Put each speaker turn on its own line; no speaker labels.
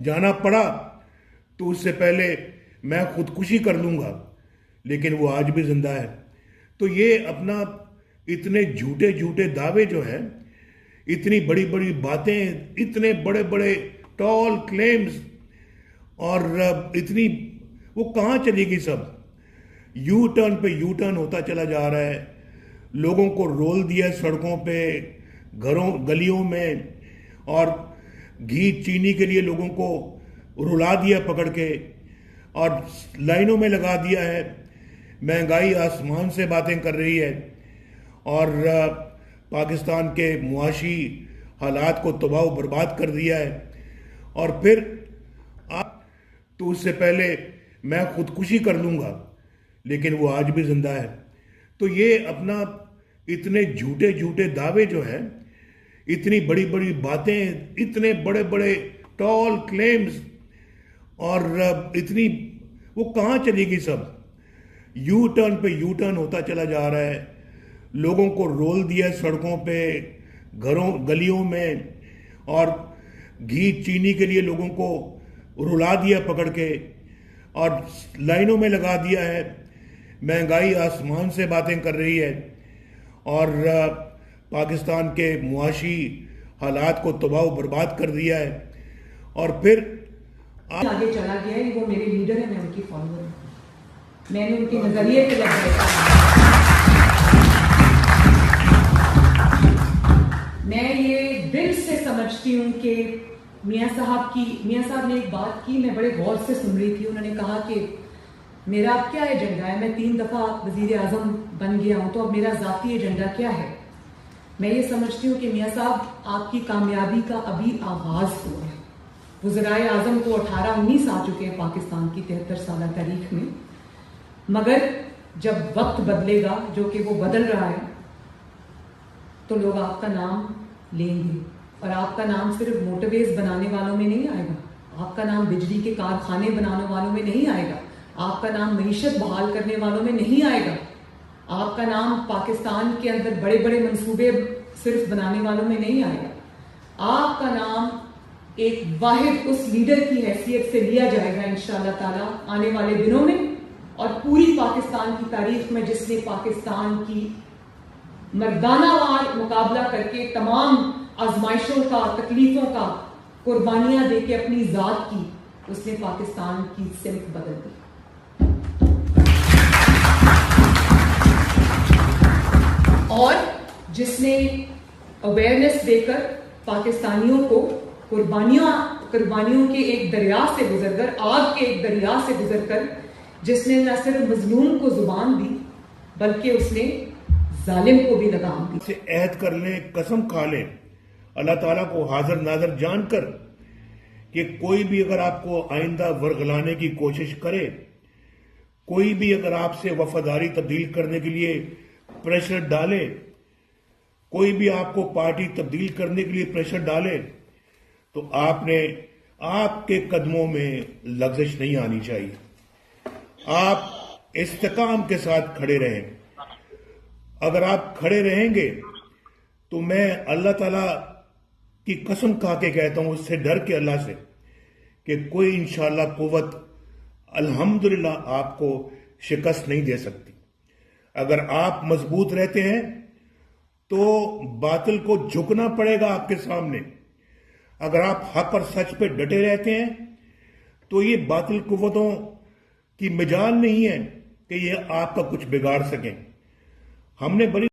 جانا پڑا تو اس سے پہلے میں خودکشی کر لوں گا، لیکن وہ آج بھی زندہ ہے۔ تو یہ اپنا اتنے جھوٹے جھوٹے دعوے جو ہیں، اتنی بڑی بڑی باتیں، اتنے بڑے بڑے ٹال کلیمز، اور اتنی وہ کہاں چلے گی سب؟ یو ٹرن پہ یو ٹرن ہوتا چلا جا رہا ہے، لوگوں کو رول دیا سڑکوں پہ، گھروں گلیوں میں، اور گھی چینی کے لیے لوگوں کو رلا دیا پکڑ کے، اور لائنوں میں لگا دیا ہے۔ مہنگائی آسمان سے باتیں کر رہی ہے، اور پاکستان کے معاشی حالات کو تباہ و برباد کر دیا ہے۔ اور پھر تو اس سے پہلے میں خودکشی کر لوں گا، لیکن وہ آج بھی زندہ ہے۔ تو یہ اپنا اتنے جھوٹے جھوٹے دعوے جو ہیں، اتنی بڑی بڑی باتیں، اتنے بڑے بڑے ٹال کلیمز، اور اتنی وہ کہاں چلے گی سب؟ یو ٹرن پہ یو ٹرن ہوتا چلا جا رہا ہے، لوگوں کو رول دیا سڑکوں پہ، گھروں گلیوں میں، اور گھی چینی کے لیے لوگوں کو رلا دیا پکڑ کے، اور لائنوں میں لگا دیا ہے۔ مہنگائی آسمان سے باتیں کر رہی ہے، اور پاکستان کے معاشی حالات کو تباہ و برباد کر دیا ہے۔ اور پھر
آگے چلا گیا ہے، وہ میرے لیڈر ہیں، میں ان کی فالوور ہوں، میں نے ان کے نظریے پہ لگ گیا۔ میں یہ دل سے سمجھتی ہوں کہ میاں صاحب نے ایک بات کی، میں بڑے غور سے سن رہی تھی۔ انہوں نے کہا کہ میرا اب کیا ایجنڈا ہے، میں 3 دفعہ وزیر اعظم بن گیا ہوں، تو اب میرا ذاتی ایجنڈا کیا ہے؟ میں یہ سمجھتی ہوں کہ میاں صاحب آپ کی کامیابی کا ابھی آغاز ہوا ہے۔ وزرائے اعظم کو 18-19 آ چکے ہیں پاکستان کی 73 سالہ تاریخ میں، مگر جب وقت بدلے گا، جو کہ وہ بدل رہا ہے، تو لوگ آپ کا نام لیں گے، اور آپ کا نام صرف موٹر ویز بنانے والوں میں نہیں آئے گا، آپ کا نام بجلی کے کارخانے بنانے والوں میں نہیں آئے گا، آپ کا نام معیشت بحال کرنے والوں میں نہیں آئے گا، آپ کا نام پاکستان کے اندر بڑے بڑے منصوبے صرف بنانے والوں میں نہیں آئے گا۔ آپ کا نام ایک واحد اس لیڈر کی حیثیت سے لیا جائے گا انشاءاللہ تعالی آنے والے دنوں میں، اور پوری پاکستان کی تاریخ میں، جس نے پاکستان کی مردانہ وار مقابلہ کر کے تمام آزمائشوں کا، تکلیفوں کا قربانیاں دے کے اپنی ذات کی، اس نے پاکستان کی سمت بدل دی۔ اور جس نے اویئرنیس دے کر پاکستانیوں کو قربانیوں کے ایک دریا سے گزر کر، آگ کے ایک دریا سے گزر کر، جس نے نہ صرف مظلوم کو زبان دی، بلکہ اس نے ظالم کو بھی لگام دی۔
سے عہد کر لیں، قسم کھا لیں اللہ تعالیٰ کو حاضر ناظر جان کر، کہ کوئی بھی اگر آپ کو آئندہ ورغلانے کی کوشش کرے، کوئی بھی اگر آپ سے وفاداری تبدیل کرنے کے لیے پریشر ڈالے، کوئی بھی آپ کو پارٹی تبدیل کرنے کے لیے پریشر ڈالے، تو آپ کے قدموں میں لغزش نہیں آنی چاہیے۔ آپ استحکام کے ساتھ کھڑے رہیں۔ اگر آپ کھڑے رہیں گے تو میں اللہ تعالیٰ کی قسم کھا کے کہتا ہوں، اس سے ڈر کے اللہ سے، کہ کوئی انشاءاللہ قوت الحمدللہ آپ کو شکست نہیں دے سکتی۔ اگر آپ مضبوط رہتے ہیں تو باطل کو جھکنا پڑے گا آپ کے سامنے۔ اگر آپ حق اور سچ پہ ڈٹے رہتے ہیں تو یہ باطل قوتوں کی مجال نہیں ہے کہ یہ آپ کا کچھ بگاڑ سکیں۔ ہم نے بڑی